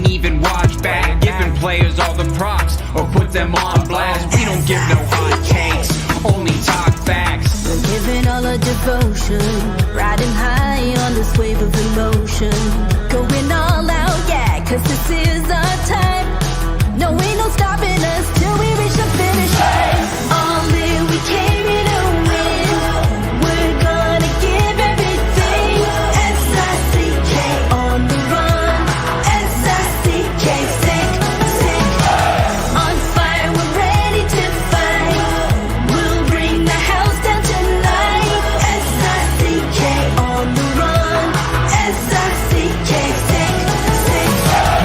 can even watch back, giving players all the props or put them on blast. We don't give no hot takes, only talk facts. We're giving all our devotion, riding high on this wave of emotion, going all out, yeah, 'cause this is our time. No, ain't no stopping us till we reach the finish line. All in, we came here to win. We're gonna give everything. S-I-C-K on the run. S-I-C-K, sick, sick. On fire, we're ready to fight. We'll bring the house down tonight. S-I-C-K on the run. S-I-C-K, sick, sick.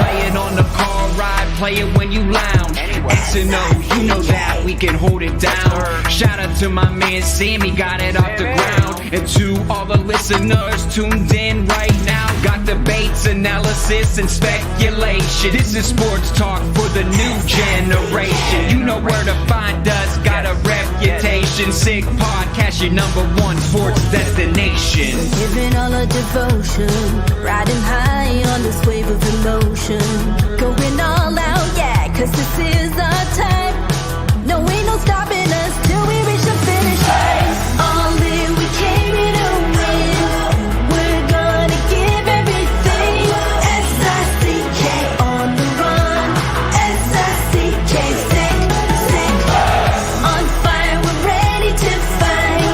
Play it on the car ride, play it when you lounge. X and O, you know that we can hold it down. Shout out to my man Sammy, got it off the ground. And to all the listeners tuned in right now, got debates, analysis, and speculation. This is sports talk for the new generation. You know where to find us, got a reputation. Sick podcast, your #1 sports destination. Giving all our devotion, riding high on this wave of emotion, going all out, yeah, 'cause this is our time. No, ain't no stopping us till we reach the finish line. All in, we came here to win. We're gonna give everything. S-I-C-K on the run. S-I-C-K, sick, sick. On fire, we're ready to fight.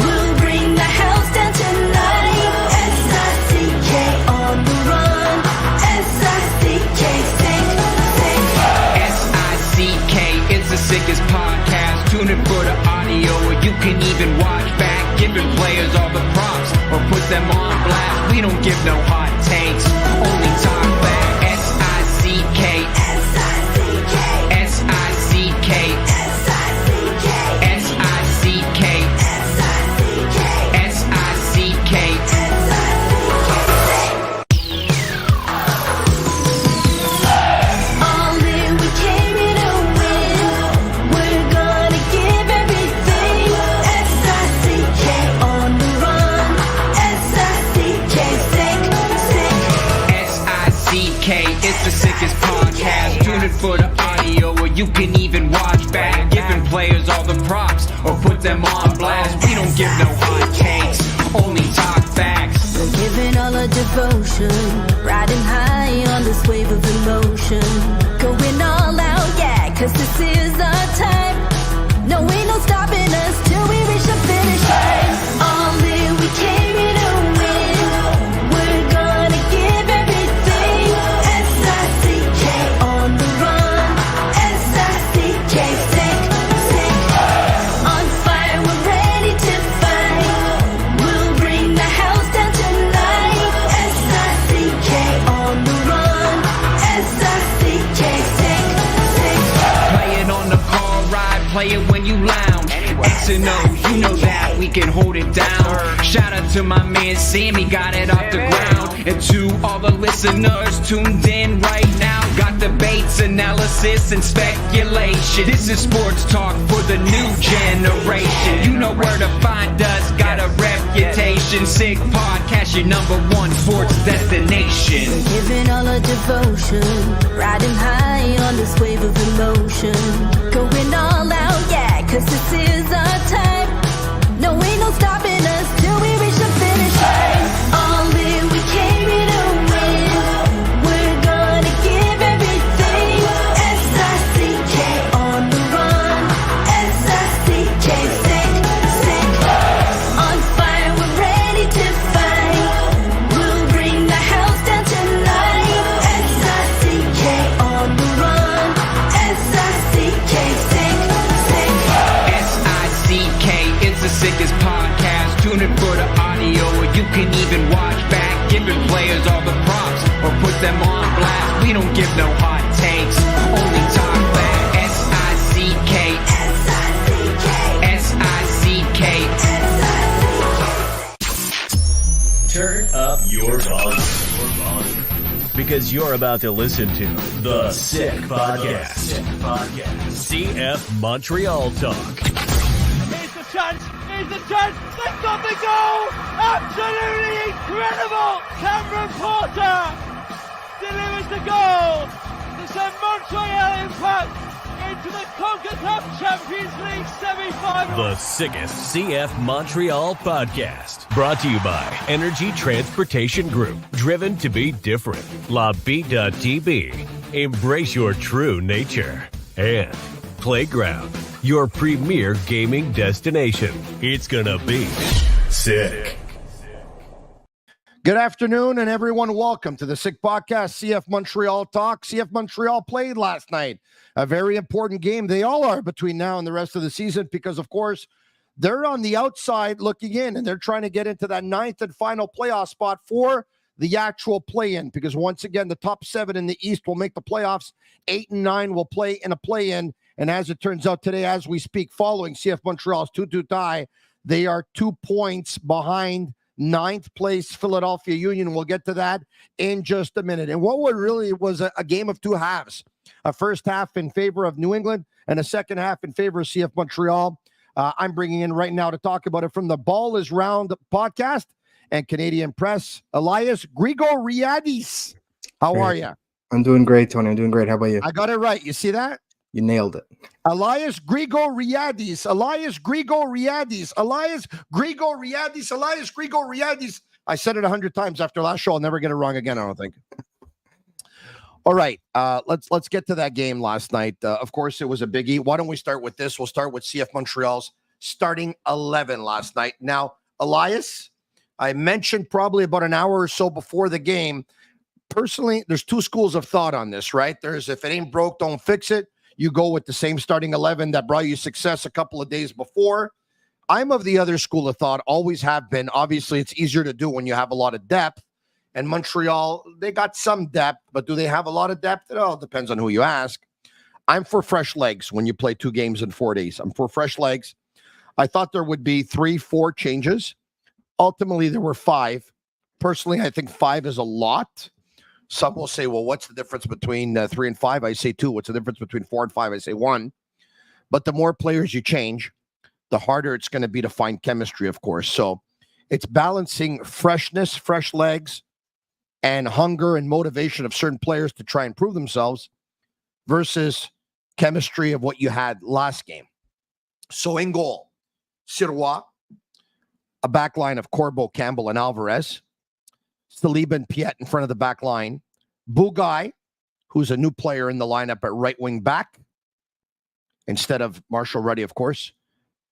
We'll bring the house down tonight. S-I-C-K on the run. S-I-C-K, sick, sick. S-I-C-K is the sickest podcast. Tune in for the audio, or you can even watch back, giving players all the props or put them on blast. We don't give no hot takes, only talk back. S-I-C-K, S-I-C-K, S-I-C-K, S-I-C-K, S-I-C-K, S-I-C-K, S-I-C-K. All in, we came here to win. We're gonna give everything. S-I-C-K on the run. S-I-C-K, sick, sick. S-I-C-K is the sickest podcast. Tune in for the audio, or you can even watch back, giving players all the props or put them on blast. We don't give no hot takes, only talk facts. We're giving all our devotion, riding high on this wave of emotion, going all out, yeah, 'cause this is our time. No, ain't no stopping us till we reach the finish line. All in, we came here to win. We're gonna give everything. S-I-C-K on the run. S-I-C-K, sick, sick. On fire, we're ready to fight. We'll bring the house down tonight. S-I-C-K on the run. S-I-C-K, sick, sick. Play it on the car ride, play it when you lounge. X and O, you know that we can hold it down. Shout out to my man Sammy, got it off the ground. And to all the listeners tuned in right now, got debates, analysis, and speculation. This is sports talk for the new generation. You know where to find us, got a reputation. Sick podcast, your #1 sports destination. Giving all our devotion, riding high on this wave of emotion, going all out, yeah, 'cause this is our time. No, ain't no stopping us till we reach the finish line. All in, we came here to win. We're gonna give everything. S-I-C-K on the run. S-I-C-K, sick, sick. On fire, we're ready to fight. We'll bring the house down tonight. S-I-C-K on the run. S-I-C-K, sick, sick. S-I-C-K is the sickest podcast. Tune in for the audio, or you can even watch back, giving players all the props or put them on blast. We don't give no hot takes, only talk back. S-I-C-K, S-I-C-K, S-I-C-K. Turn up your volume. Because you're about to listen to The Sick Podcast. CF Montreal Talk. Here's the chance. Here's the chance. They've got the goal. Absolutely incredible. Cameron Porter delivers the goal to send Montreal Impact into the CONCACAF Champions League semi-final. The sickest CF Montreal podcast. Brought to you by Energy Transportation Group. Driven to be different. Tibi. Embrace your true nature. And Playground, your premier gaming destination. It's gonna be sick. Good afternoon, and everyone, welcome to the Sick Podcast, CF Montreal Talk. CF Montreal played last night. A very important game. They all are between now and the rest of the season because, of course, they're on the outside looking in, and they're trying to get into that ninth and final playoff spot for the actual play-in because, once again, the top 7 in the East will make the playoffs. 8 and 9 will play in a play-in, and as it turns out today, as we speak, following CF Montreal's 2-2 tie, they are 2 points behind ninth place Philadelphia Union. We'll get to that in just a minute. And what really was a game of two halves, a first half in favor of New England and a second half in favor of CF Montreal. I'm bringing in right now to talk about it from the Ball is Round podcast and Canadian Press, Elias Grigoriadis. How are you? I'm doing great, Tony. I'm doing great. How about you? I got it right. You see that? You nailed it. Elias Grigoriadis. I said it 100 times after last show. I'll never get it wrong again, I don't think. All right, let's get to that game last night. Of course, it was a biggie. Why don't we start with this? We'll start with CF Montreal's starting 11 last night. Now, Elias, I mentioned probably about an hour or so before the game. Personally, there's two schools of thought on this, right? There's if it ain't broke, don't fix it. You go with the same starting 11 that brought you success a couple of days before. I'm of the other school of thought, always have been. Obviously, it's easier to do when you have a lot of depth. And Montreal, they got some depth, but do they have a lot of depth? It all depends on who you ask. I'm for fresh legs when you play 2 games in 4 days. I'm for fresh legs. I thought there would be 3-4 changes. Ultimately, there were 5. Personally, I think 5 is a lot. Some will say, well, what's the difference between 3 and 5? I say 2. What's the difference between 4 and 5? I say 1. But the more players you change, the harder it's going to be to find chemistry, of course. So it's balancing freshness, fresh legs, and hunger and motivation of certain players to try and prove themselves versus chemistry of what you had last game. So in goal, Sirois, a back line of Corbo, Campbell, and Alvarez. Saliba and Piet in front of the back line. Bugai, who's a new player in the lineup at right wing back, instead of Marshall Ruddy, of course.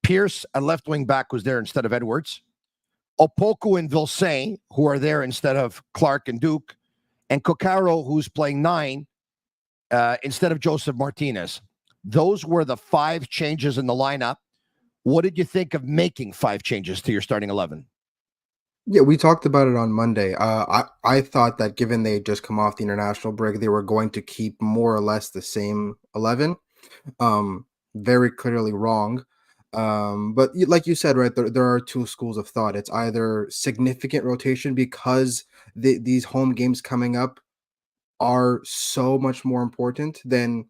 Pierce, a left wing back, who's there instead of Edwards. Opoku and Vilsain, who are there instead of Clark and Duke. And Coccaro, who's playing 9 instead of Joseph Martinez. Those were the 5 changes in the lineup. What did you think of making 5 changes to your starting 11? Yeah, we talked about it on Monday. I thought that given they had just come off the international break, they were going to keep more or less the same 11. Very clearly wrong. But like you said, right, there are 2 schools of thought. It's either significant rotation because these home games coming up are so much more important than,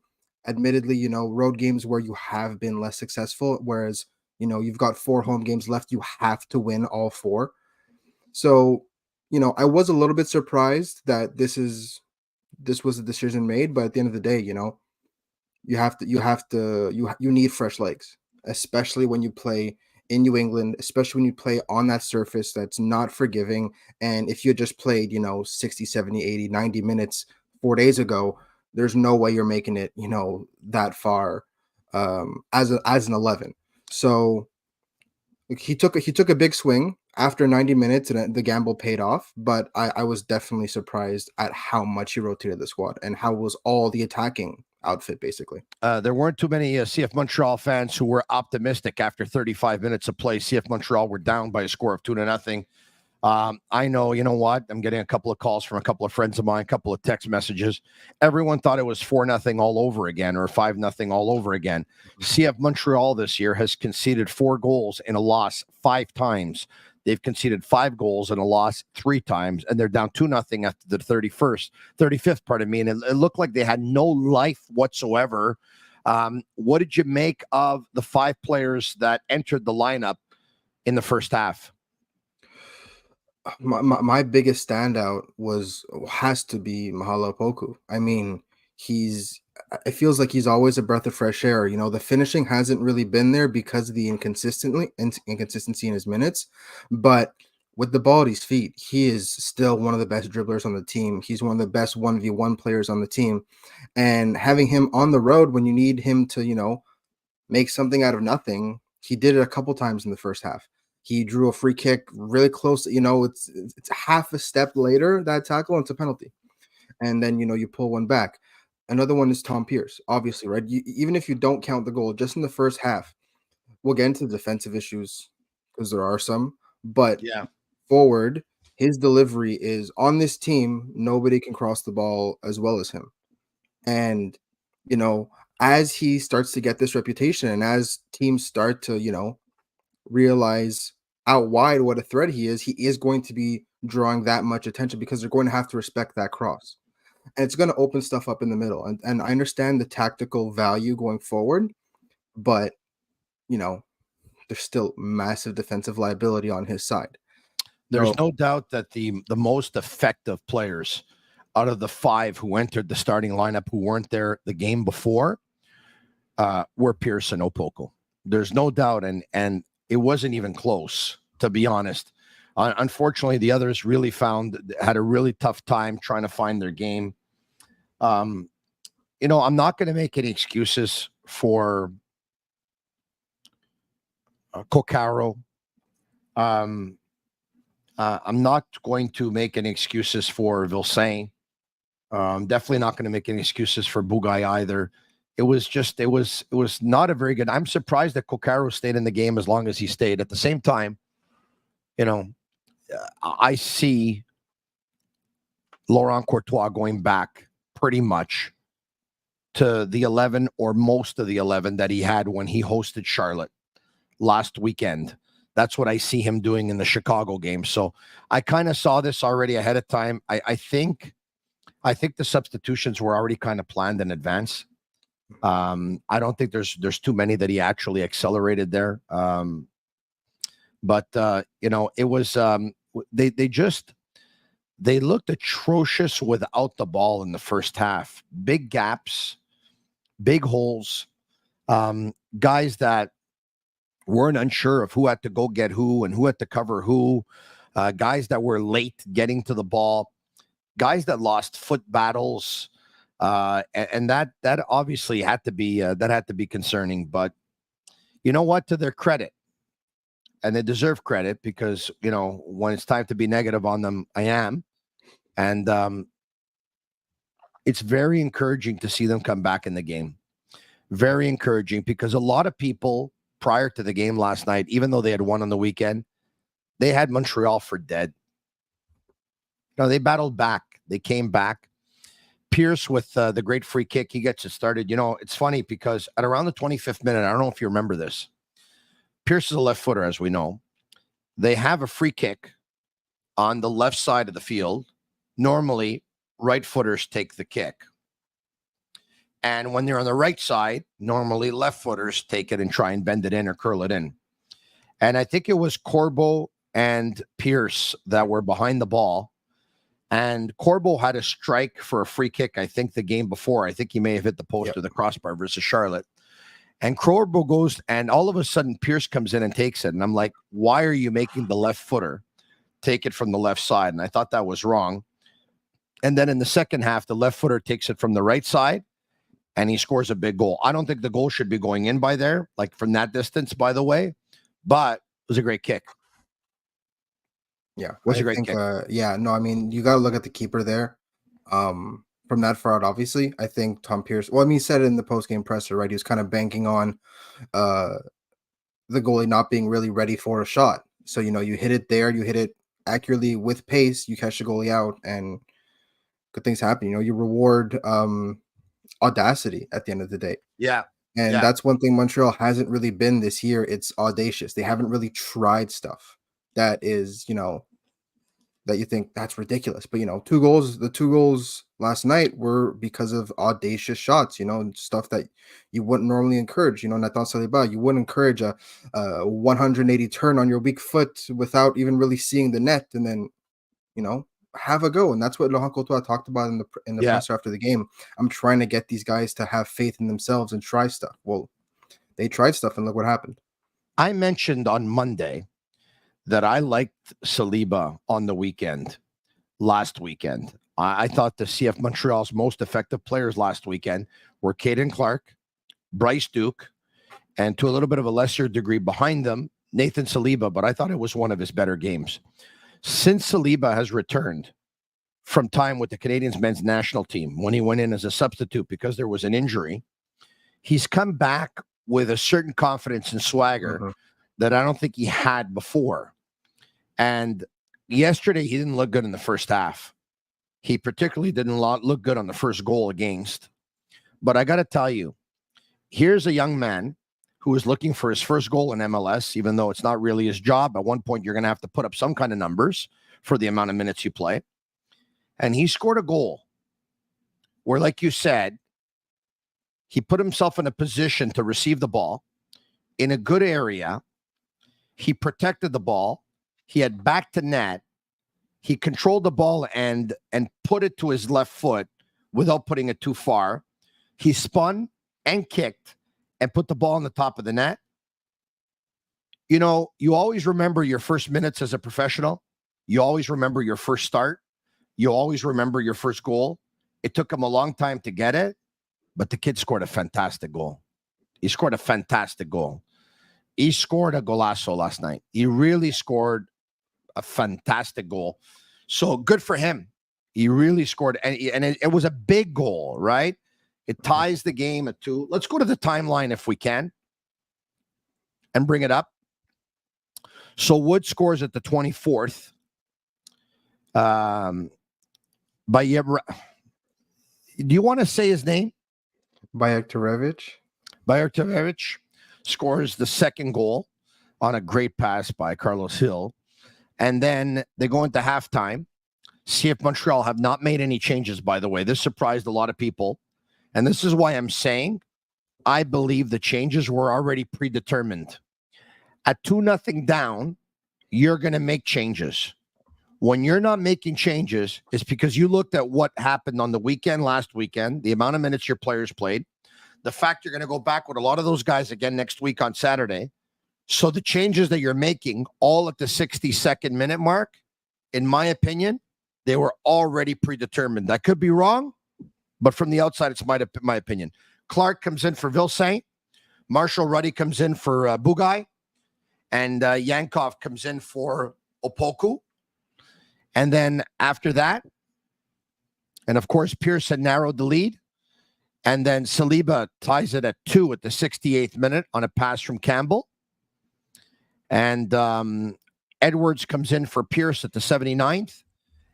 admittedly, road games where you have been less successful, whereas, you've got 4 home games left. You have to win all 4. So, I was a little bit surprised that this was a decision made, but at the end of the day, you need fresh legs, especially when you play in New England, especially when you play on that surface that's not forgiving. And if you just played, 60, 70, 80, 90 minutes 4 days ago, there's no way you're making it, that far as an 11. So he took a big swing after 90 minutes, and the gamble paid off. But I was definitely surprised at how much he rotated the squad and how was all the attacking outfit, basically. There weren't too many CF Montreal fans who were optimistic after 35 minutes of play. CF Montreal were down by a score of 2-0. I know, you know what? I'm getting a couple of calls from a couple of friends of mine, a couple of text messages. Everyone thought it was 4-0 all over again or 5-0 all over again. CF Montreal this year has conceded 4 goals in a loss 5 times. They've conceded 5 goals and a loss 3 times, and they're down 2-0 after the 35th, pardon me. And it looked like they had no life whatsoever. What did you make of the 5 players that entered the lineup in the first half? My biggest standout has to be Mahala Poku. I mean, it feels like he's always a breath of fresh air. You know, the finishing hasn't really been there because of the inconsistency in his minutes, but with the ball at his feet, he is still one of the best dribblers on the team. He's one of the best 1v1 players on the team. And having him on the road when you need him to, make something out of nothing, he did it a couple times in the first half. He drew a free kick really close. It's half a step later, that tackle, and it's a penalty. And then, you pull one back. Another one is Tom Pierce, obviously, right? Even if you don't count the goal, just in the first half, we'll get into the defensive issues because there are some. But Yeah. forward, his delivery is on this team. Nobody can cross the ball as well as him. And, as he starts to get this reputation and as teams start to, realize out wide what a threat he is going to be drawing that much attention because they're going to have to respect that cross. And it's going to open stuff up in the middle. And I understand the tactical value going forward, but, there's still massive defensive liability on his side. There's no doubt that the most effective players out of the 5 who entered the starting lineup who weren't there the game before were Pierce and Opoku. There's no doubt, and it wasn't even close, to be honest. Unfortunately, the others really had a really tough time trying to find their game. I'm not going to make any excuses for Kokaro. I'm not going to make any excuses for Vilsain. I'm definitely not going to make any excuses for Bugai either. It was not a very good. I'm surprised that Kokaro stayed in the game as long as he stayed. At the same time, I see Laurent Courtois going back pretty much to the 11 or most of the 11 that he had when he hosted Charlotte last weekend. That's what I see him doing in the Chicago game. So I kind of saw this already ahead of time. I think the substitutions were already kind of planned in advance. I don't think there's too many that he actually accelerated there. But it was they looked atrocious without the ball in the first half. Big gaps, big holes, guys that weren't unsure of who had to go get who and who had to cover who, guys that were late getting to the ball, guys that lost foot battles. And that obviously had to be concerning. But you know what? To their credit, and they deserve credit because when it's time to be negative on them, I am, and it's very encouraging to see them come back in the game. Very encouraging because a lot of people prior to the game last night, even though they had won on the weekend, they had Montreal for dead. They battled back. They came back. Pierce with the great free kick, he gets it started. It's funny because at around the 25th minute, I don't know if you remember this, Pierce is a left footer, as we know. They have a free kick on the left side of the field. Normally, right footers take the kick. And when they're on the right side, normally left footers take it and try and bend it in or curl it in. And I think it was Corbo and Pierce that were behind the ball. And Corbo had a strike for a free kick, I think, the game before. I think he may have hit the post or the crossbar versus Charlotte. And Corbo goes, and all of a sudden, Pierce comes in and takes it. And I'm like, why are you making the left footer take it from the left side? And I thought that was wrong. And then in the second half, the left footer takes it from the right side, and he scores a big goal. I don't think the goal should be going in by there, like from that distance, by the way. But it was a great kick. Yeah, was a great kick. I mean, you got to look at the keeper there. From that far out, obviously, I think Tom Pierce. Well, I mean, he said it in the post-game presser, right? He was kind of banking on the goalie not being really ready for a shot. So you hit it there, you hit it accurately with pace, you catch the goalie out, and good things happen. You reward audacity at the end of the day. Yeah. And that's one thing Montreal hasn't really been this year. It's audacious. They haven't really tried stuff that is, that you think that's ridiculous. But the 2 goals last night were because of audacious shots, and stuff that you wouldn't normally encourage. Nathan Saliba, you wouldn't encourage a 180 turn on your weak foot without even really seeing the net, and then have a go. And that's what Laurent Courtois talked about in the Yeah. presser after the game. I'm trying to get these guys to have faith in themselves and try stuff. Well, they tried stuff, and look what happened. I mentioned on Monday that I liked Saliba on the weekend, last weekend. I thought the CF Montreal's most effective players last weekend were Caden Clark, Bryce Duke, and to a little bit of a lesser degree behind them, Nathan Saliba, but I thought it was one of his better games. Since Saliba has returned from time with the Canadians men's national team, when he went in as a substitute because there was an injury, he's come back with a certain confidence and swagger that I don't think he had before. And yesterday, he didn't look good in the first half. He particularly didn't look good on the first goal against. But I got to tell you, here's a young man who is looking for his first goal in MLS, even though it's not really his job. At one point, you're going to have to put up some kind of numbers for the amount of minutes you play. And he scored a goal where, like you said, he put himself in a position to receive the ball in a good area. He protected the ball. He had back to net. He controlled the ball and put it to his left foot without putting it too far. He spun and kicked and put the ball on the top of the net. You always remember your first minutes as a professional. You always remember your first start. You always remember your first goal. It took him a long time to get it, but the kid scored a fantastic goal. He scored a fantastic goal. He scored a golazo last night. He really scored a fantastic goal. So good for him. He really scored. And it was a big goal, right? It ties the game at 2. Let's go to the timeline if we can and bring it up. So Wood scores at the 24th. Do you want to say his name? Bayaktarevich scores the second goal on a great pass by Carlos Hill. And then they go into halftime. CF Montreal have not made any changes, by the way. This surprised a lot of people. And this is why I'm saying I believe the changes were already predetermined. At 2-0 down, you're going to make changes. When you're not making changes, it's because you looked at what happened on the weekend, last weekend, the amount of minutes your players played, the fact you're going to go back with a lot of those guys again next week on Saturday. So the changes that you're making all at the 62nd minute mark, in my opinion, they were already predetermined. I could be wrong, but from the outside, it's my opinion. Clark comes in for Vilsaint. Marshall Ruddy comes in for Bugai. And Yankov comes in for Opoku. And then after that, and of course, Pierce had narrowed the lead. And then Saliba ties it at 2 at the 68th minute on a pass from Campbell. And Edwards comes in for Pierce at the 79th.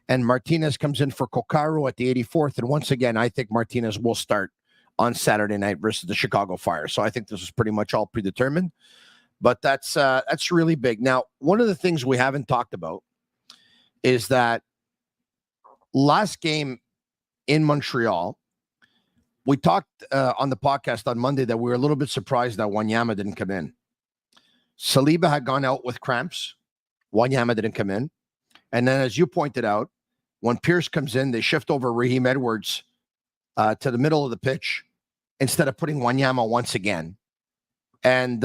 And Martinez comes in for Kokaru at the 84th. And once again, I think Martinez will start on Saturday night versus the Chicago Fire. So I think this is pretty much all predetermined. But that's really big. Now, one of the things we haven't talked about is that last game in Montreal, we talked on the podcast on Monday that we were a little bit surprised that Wanyama didn't come in. Saliba had gone out with cramps. Wanyama didn't come in. And then, as you pointed out, when Pierce comes in, they shift over Raheem Edwards to the middle of the pitch instead of putting Wanyama once again. And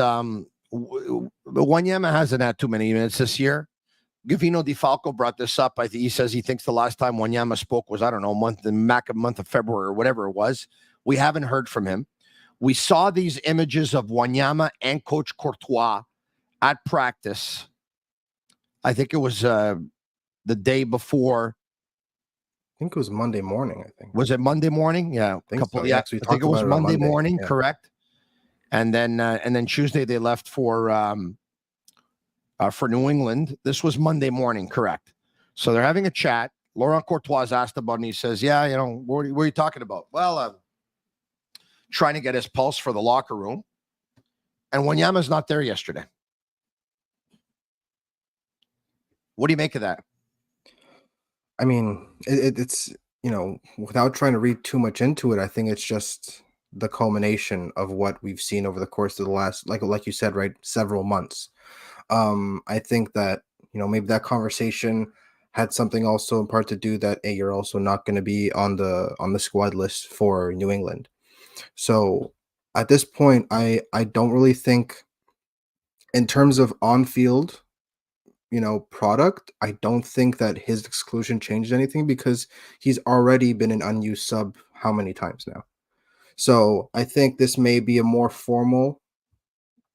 Wanyama hasn't had too many minutes this year. Gavino Di Falco brought this up. I think he says he thinks the last time Wanyama spoke was, I don't know, month of February or whatever it was. We haven't heard from him. We saw these images of Wanyama and Coach Courtois at practice. I think it was the day before. I think it was Monday morning, I think. Was it Monday morning? Yeah. I think so. Yeah, I think it was Monday morning, yeah. Correct. And then Tuesday they left for New England. This was Monday morning, correct. So they're having a chat. Laurent Courtois asked about it, and he says, yeah, what are you talking about? Well, trying to get his pulse for the locker room. And Wanyama's not there yesterday. What do you make of that? I mean, it's, without trying to read too much into it, I think it's just the culmination of what we've seen over the course of the last, like you said, right, several months. I think that, maybe that conversation had something also in part to do that, hey, you're also not going to be on the squad list for New England. So at this point, I don't really think in terms of on field, product, I don't think that his exclusion changed anything because he's already been an unused sub how many times now. So I think this may be a more formal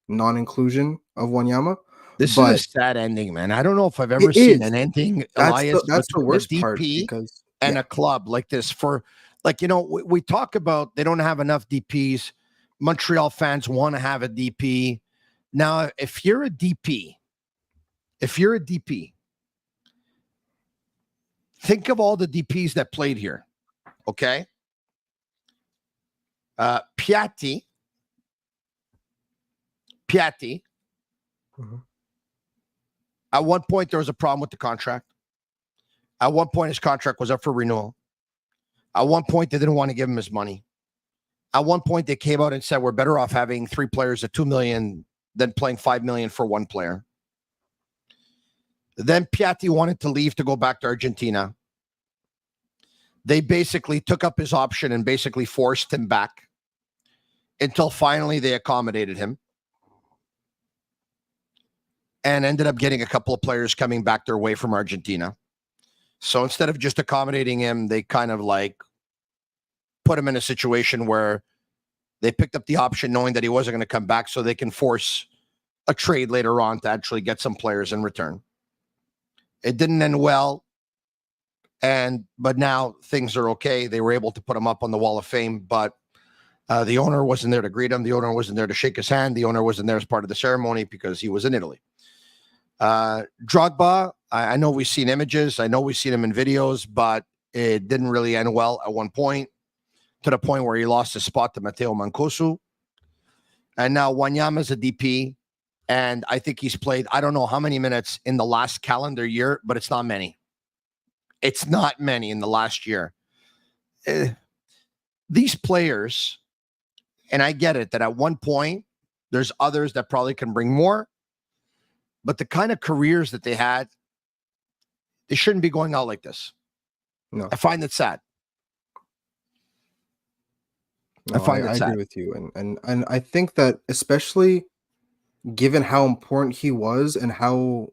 non-inclusion of Wanyama, This is a but sad ending, man. I don't know if I've ever it seen is. an ending, That's Elias, the between a worst part DP because and a club like this. For like, we talk about they don't have enough DPs. Montreal fans want to have a DP. Now, if you're a DP, think of all the DPs that played here. Okay. Piatti. Mhm. At one point, there was a problem with the contract. At one point, his contract was up for renewal. At one point, they didn't want to give him his money. At one point, they came out and said, we're better off having 3 players at $2 million than playing $5 million for one player. Then Piatti wanted to leave to go back to Argentina. They basically took up his option and basically forced him back until finally they accommodated him and ended up getting a couple of players coming back their way from Argentina. So instead of just accommodating him, they kind of like put him in a situation where they picked up the option knowing that he wasn't going to come back so they can force a trade later on to actually get some players in return. It didn't end well. But now things are okay. They were able to put him up on the Wall of Fame, but the owner wasn't there to greet him. The owner wasn't there to shake his hand. The owner wasn't there as part of the ceremony because he was in Italy. Drogba, I know we've seen images. I know we've seen him in videos, but it didn't really end well at one point, to the point where he lost his spot to Matteo Mancosu. And now Wanyama's a DP, and I think he's played, I don't know how many minutes in the last calendar year, but it's not many. It's not many in the last year. These players, and I get it, that at one point, there's others that probably can bring more, but the kind of careers that they had, they shouldn't be going out like this. No. I find it sad. No, I agree with you. And I think that especially given how important he was and how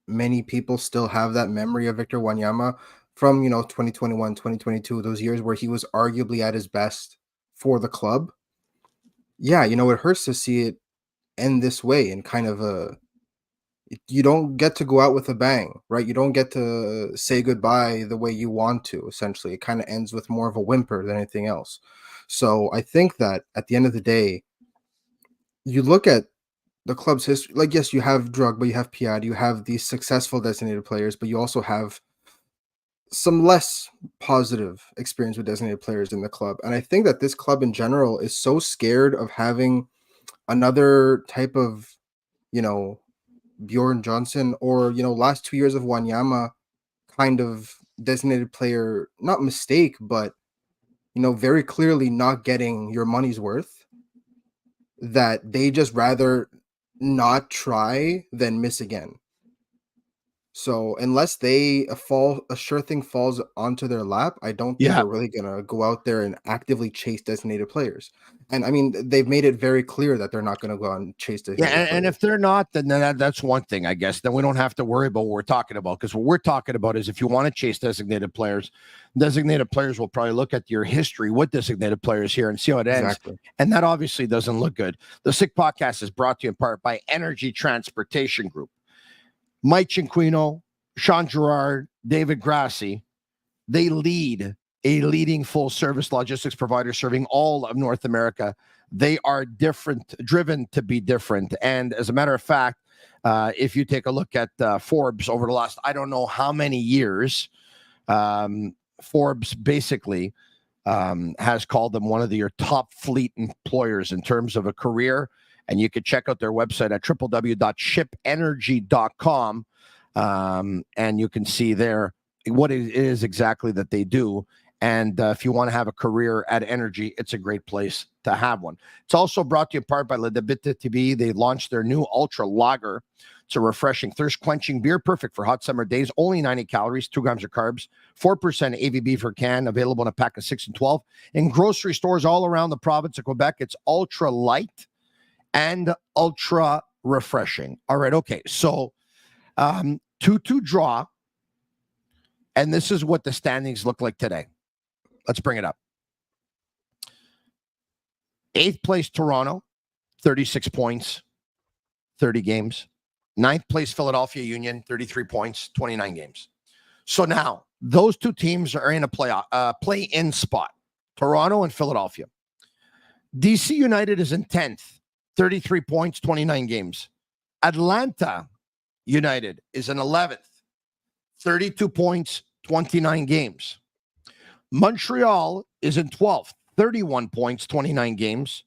many people still have that memory of Victor Wanyama from, 2021, 2022, those years where he was arguably at his best for the club. Yeah, it hurts to see it end this way and kind of you don't get to go out with a bang, right? You don't get to say goodbye the way you want to, essentially. It kind of ends with more of a whimper than anything else. So I think that at the end of the day, you look at the club's history, like, yes, you have Drogba, you have Piatti, you have these successful designated players, but you also have some less positive experience with designated players in the club. And I think that this club in general is so scared of having another type of, Bjorn Johnson or, last 2 years of Wanyama kind of designated player, not mistake, but, very clearly not getting your money's worth, that they just rather not try than miss again. So unless a sure thing falls onto their lap, I don't think they're really gonna go out there and actively chase designated players. And I mean, they've made it very clear that they're not going to go out and chase designated players. And if they're not, then that's one thing, I guess. Then we don't have to worry about what we're talking about, because what we're talking about is if you want to chase designated players will probably look at your history with designated players here and see how it ends. Exactly. And that obviously doesn't look good. The Sick Podcast is brought to you in part by Energy Transportation Group. Mike Cinquino, Sean Gerard, David Grassi, they lead a leading full-service logistics provider serving all of North America. They are driven to be different. And as a matter of fact, if you take a look at Forbes over the last, I don't know how many years, Forbes basically has called them one of your top fleet employers in terms of a career. And you can check out their website at www.shipenergy.com. And you can see there what it is exactly that they do. And if you want to have a career at Energy, it's a great place to have one. It's also brought to you in part by the Bittt Tibi. They launched their new Ultra Lager. It's a refreshing, thirst-quenching beer, perfect for hot summer days. Only 90 calories, 2 grams of carbs, 4% ABV per can, available in a pack of 6 and 12. In grocery stores all around the province of Quebec, it's ultra light and ultra refreshing. All right, okay. So 2-2 draw, and this is what the standings look like today. Let's bring it up. 8th place, Toronto, 36 points, 30 games. 9th place, Philadelphia Union, 33 points, 29 games. So now those two teams are in a play-in spot, Toronto and Philadelphia. DC United is in 10th, 33 points, 29 games. Atlanta United is in 11th, 32 points, 29 games. Montreal is in 12th, 31 points, 29 games.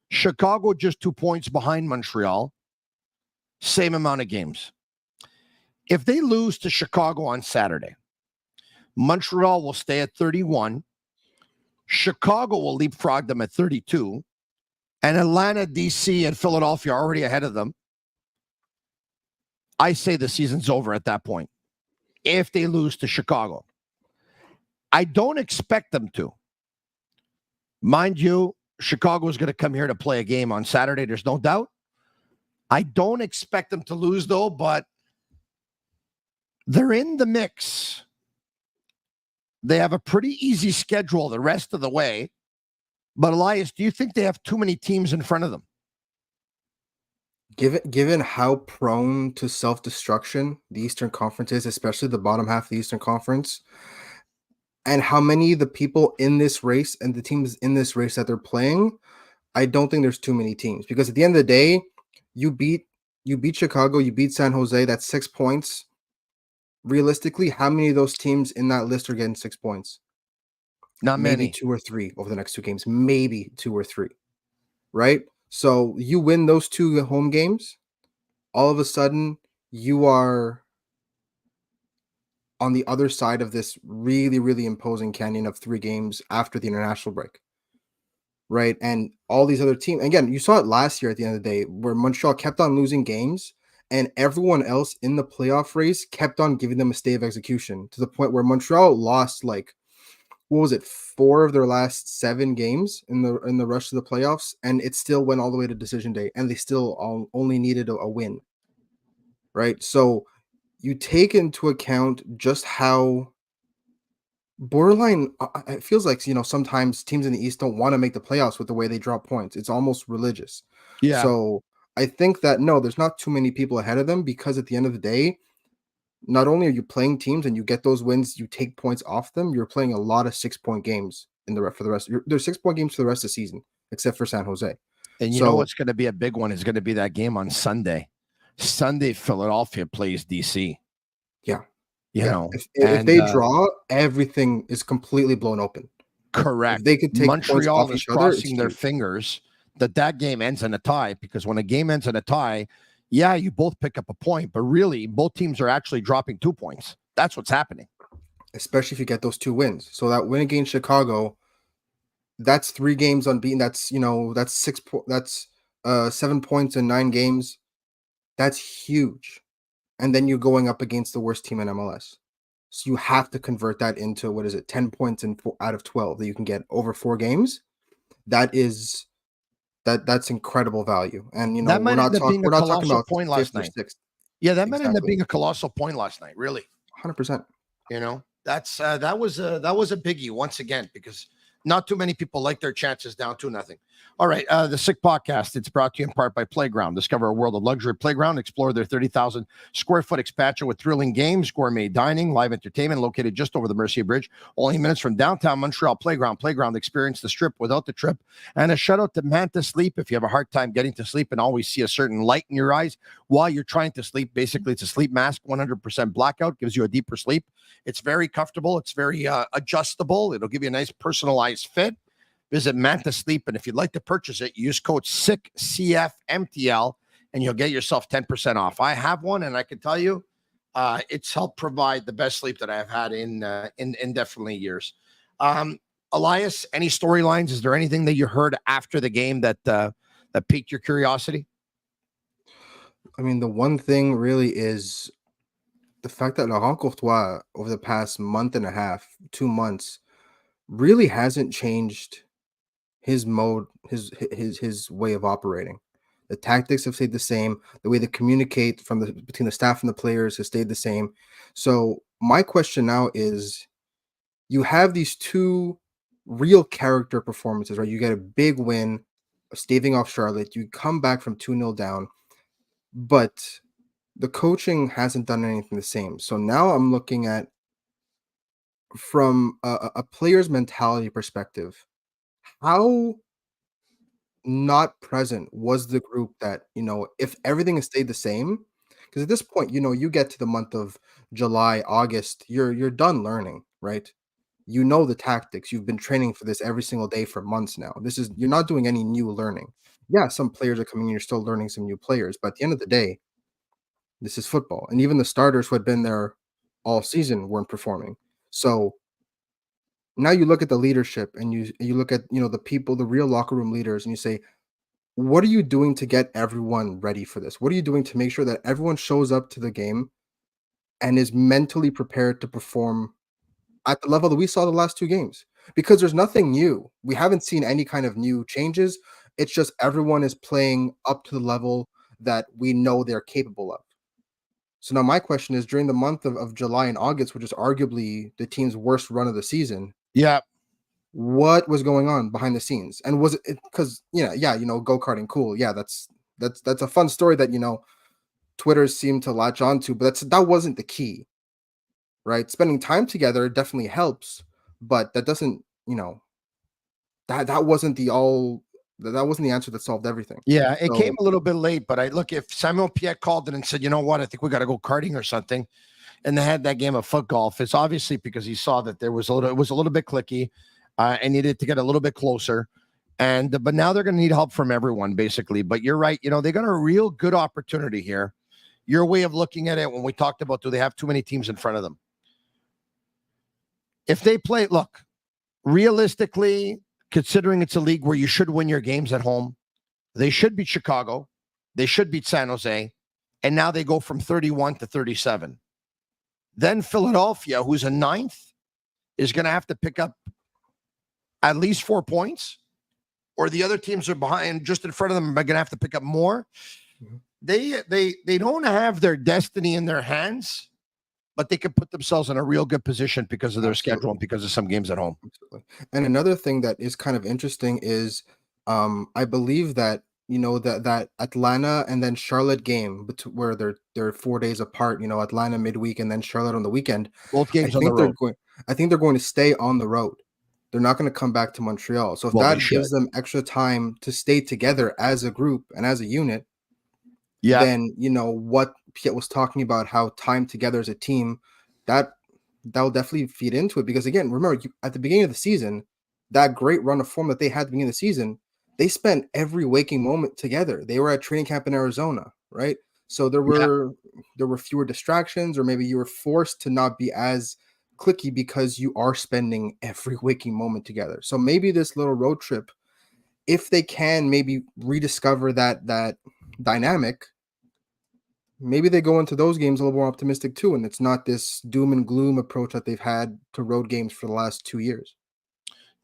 Chicago just 2 points behind Montreal. Same amount of games. If they lose to Chicago on Saturday, Montreal will stay at 31. Chicago will leapfrog them at 32. And Atlanta, DC, and Philadelphia are already ahead of them. I say the season's over at that point if they lose to Chicago. I don't expect them to. Mind you, Chicago is going to come here to play a game on Saturday. There's no doubt. I don't expect them to lose, though, but they're in the mix. They have a pretty easy schedule the rest of the way. But, Elias, do you think they have too many teams in front of them? Given how prone to self-destruction the Eastern Conference is, especially the bottom half of the Eastern Conference, and how many of the people in this race and the teams in this race that they're playing, I don't think there's too many teams. Because at the end of the day, you beat Chicago, you beat San Jose, that's 6 points. Realistically, how many of those teams in that list are getting 6 points? Not many. Maybe 2 or 3 over the next 2 games. Maybe 2 or 3. Right? So you win those 2 home games, all of a sudden you are on the other side of this really, really imposing canyon of 3 games after the international break. Right. And all these other teams, again, you saw it last year at the end of the day where Montreal kept on losing games and everyone else in the playoff race kept on giving them a stay of execution to the point where Montreal lost 4 of their last 7 games in the rush to the playoffs, and it still went all the way to decision day, and they still only needed a win. Right. So you take into account just how borderline it feels like, sometimes teams in the East don't want to make the playoffs with the way they drop points. It's almost religious. Yeah. So I think that no, there's not too many people ahead of them, because at the end of the day, not only are you playing teams and you get those wins, you take points off them, you're playing a lot of 6-point games for the rest. There's 6-point games for the rest of the season, except for San Jose. And you know what's going to be a big one is going to be that game on Sunday. Sunday, Philadelphia plays DC. Yeah. If they draw, everything is completely blown open. Correct. If they could take Montreal is crossing other, their fingers that game ends in a tie, because when a game ends in a tie, yeah, you both pick up a point, but really both teams are actually dropping 2 points. That's what's happening. Especially if you get those 2 wins. So that win against Chicago, that's 3 games unbeaten. That's 7 points in 9 games. That's huge. And then you're going up against the worst team in MLS. So you have to convert that into 10 points out of 12 that you can get over 4 games. That's incredible value. And that might we're end up being a colossal point last 5th or night. 6th. Yeah, that might end up being a colossal point last night. Really, 100%. That's that was a biggie once again, because not too many people like their chances down 2-0. All right, the Sick Podcast, it's brought to you in part by Playground. Discover a world of luxury at Playground. Explore their 30,000 square foot expansion with thrilling games, gourmet dining, live entertainment, located just over the Mercier Bridge, only minutes from downtown Montreal. Playground, experience the strip without the trip. And a shout out to Manta Sleep. If you have a hard time getting to sleep and always see a certain light in your eyes while you're trying to sleep, basically it's a sleep mask, 100% blackout, gives you a deeper sleep. It's very comfortable. It's very adjustable. It'll give you a nice personalized fit. Visit Manta Sleep, and if you'd like to purchase it, use code SICK CFMTL, and you'll get yourself 10% off. I have one, and I can tell you, It's helped provide the best sleep that I've had in definitely years. Elias, any storylines? Is there anything that you heard after the game that piqued your curiosity? I mean, the one thing really is the fact that Laurent Courtois over the past month and a half, 2 months, really hasn't changed his mode, his way of operating. The tactics have stayed the same. The way they communicate between the staff and the players has stayed the same. So my question now is, you have these two real character performances, right? You get a big win, staving off Charlotte. You come back from 2-0 down, but the coaching hasn't done anything the same. So now I'm looking at, from a player's mentality perspective, how not present was the group that, if everything has stayed the same, because at this point, you get to the month of July, August, you're done learning, right? You know the tactics. You've been training for this every single day for months now. You're not doing any new learning. Yeah, some players are coming in, you're still learning some new players, but at the end of the day, this is football. And even the starters who had been there all season weren't performing. So now you look at the leadership and you look at, the people, the real locker room leaders, and you say, what are you doing to get everyone ready for this? What are you doing to make sure that everyone shows up to the game and is mentally prepared to perform at the level that we saw the last two games? Because there's nothing new. We haven't seen any kind of new changes. It's just everyone is playing up to the level that we know they're capable of. So now my question is, during the month of July and August, which is arguably the team's worst run of the season, Yeah. what was going on behind the scenes? And was it because, go-karting, cool. Yeah, that's a fun story that, Twitter seemed to latch onto, but that wasn't the key, right? Spending time together definitely helps, but that doesn't, that wasn't that wasn't the answer that solved everything. Yeah, it So, came a little bit late, but if Samuel Piet called in and said, you know what, I think we got to go karting or something, and they had that game of foot golf, it's obviously because he saw that it was a little bit clicky, and needed to get a little bit closer. But now they're going to need help from everyone, basically. But you're right, they got a real good opportunity here. Your way of looking at it, when we talked about, do they have too many teams in front of them? If they play, look, realistically, considering it's a league where you should win your games at home, they should beat Chicago, they should beat San Jose, and now they go from 31 to 37. Then Philadelphia, who's a ninth, is going to have to pick up at least 4 points, or the other teams are behind, just in front of them, are going to have to pick up more. Mhm. They don't have their destiny in their hands, but they can put themselves in a real good position because of their schedule and because of some games at home. Absolutely. And another thing that is kind of interesting is, I believe that, that Atlanta and then Charlotte game, where they're 4 days apart, Atlanta midweek and then Charlotte on the weekend. Both games on the they're road. I think they're going to stay on the road. They're not going to come back to Montreal. So if Well, they that should. gives them extra time to stay together as a group and as a unit, Yeah. then what Piet was talking about, how time together as a team, that'll definitely feed into it. Because again, remember, at the beginning of the season, that great run of form that they had at the beginning of the season, they spent every waking moment together. They were at training camp in Arizona, right? So there were fewer distractions, or maybe you were forced to not be as clicky because you are spending every waking moment together. So maybe this little road trip, if they can maybe rediscover that dynamic, maybe they go into those games a little more optimistic too, and it's not this doom and gloom approach that they've had to road games for the last 2 years.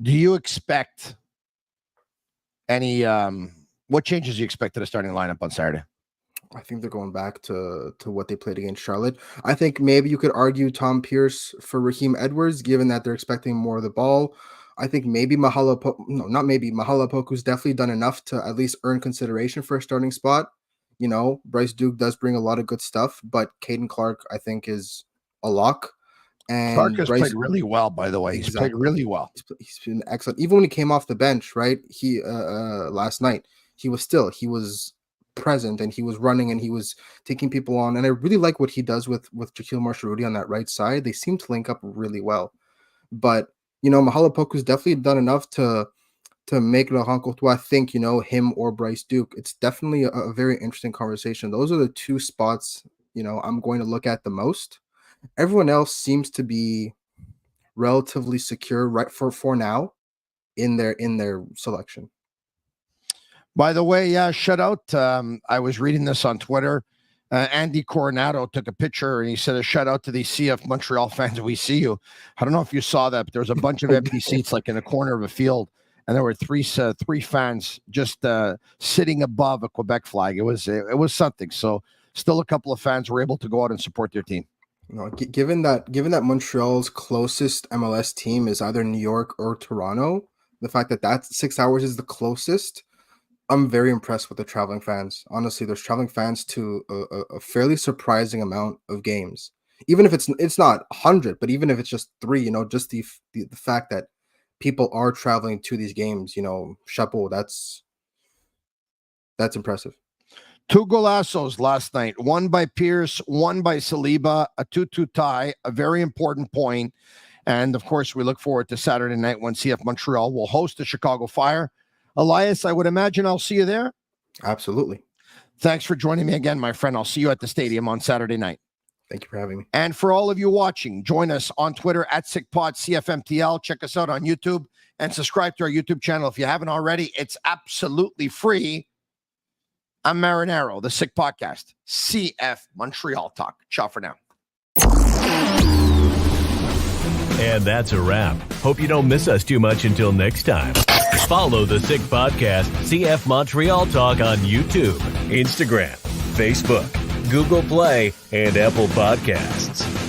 Do you expect any what changes do you expect to the starting lineup on Saturday? I think they're going back to what they played against Charlotte. I think maybe you could argue Tom Pierce for Raheem Edwards, given that they're expecting more of the ball. I think maybe Mahalapoku's definitely done enough to at least earn consideration for a starting spot. Bryce Duke does bring a lot of good stuff, but Caden Clark, I think, is a lock. And Clark has played really well, by the way. He's played Exactly. really well. He's been excellent. Even when he came off the bench, right? He last night, he was present and he was running and he was taking people on. And I really like what he does with Jaquil Marshall-Rudy on that right side. They seem to link up really well. But Mahalapoku's definitely done enough to make Laurent Courtois think, him or Bryce Duke. It's definitely a very interesting conversation. Those are the two spots I'm going to look at the most. Everyone else seems to be relatively secure right for now in their selection. By the way, shout out. I was reading this on Twitter. Andy Coronado took a picture and he said a shout out to the CF Montreal fans. We see you. I don't know if you saw that, but there was a bunch of empty seats like in a corner of a field, and there were three fans just sitting above a Quebec flag. It was something. So still a couple of fans were able to go out and support their team. Given that Montreal's closest MLS team is either New York or Toronto, the fact that 6 hours is the closest, I'm very impressed with the traveling fans. Honestly, there's traveling fans to a fairly surprising amount of games. Even if it's not 100, but even if it's just 3, just the fact that people are traveling to these games, chapeau, that's impressive. 2 golazos last night, one by Pierce, one by Saliba, a 2-2 tie, a very important point. And of course, we look forward to Saturday night when CF Montreal will host the Chicago Fire. Elias, I would imagine I'll see you there. Absolutely. Thanks for joining me again, my friend. I'll see you at the stadium on Saturday night. Thank you for having me. And for all of you watching, join us on Twitter at SickPod CFMTL. Check us out on YouTube and subscribe to our YouTube channel if you haven't already. It's absolutely free. I'm Marinaro, the Sick Podcast, CF Montreal Talk. Ciao for now. And that's a wrap. Hope you don't miss us too much until next time. Follow the Sick Podcast, CF Montreal Talk on YouTube, Instagram, Facebook, Google Play, and Apple Podcasts.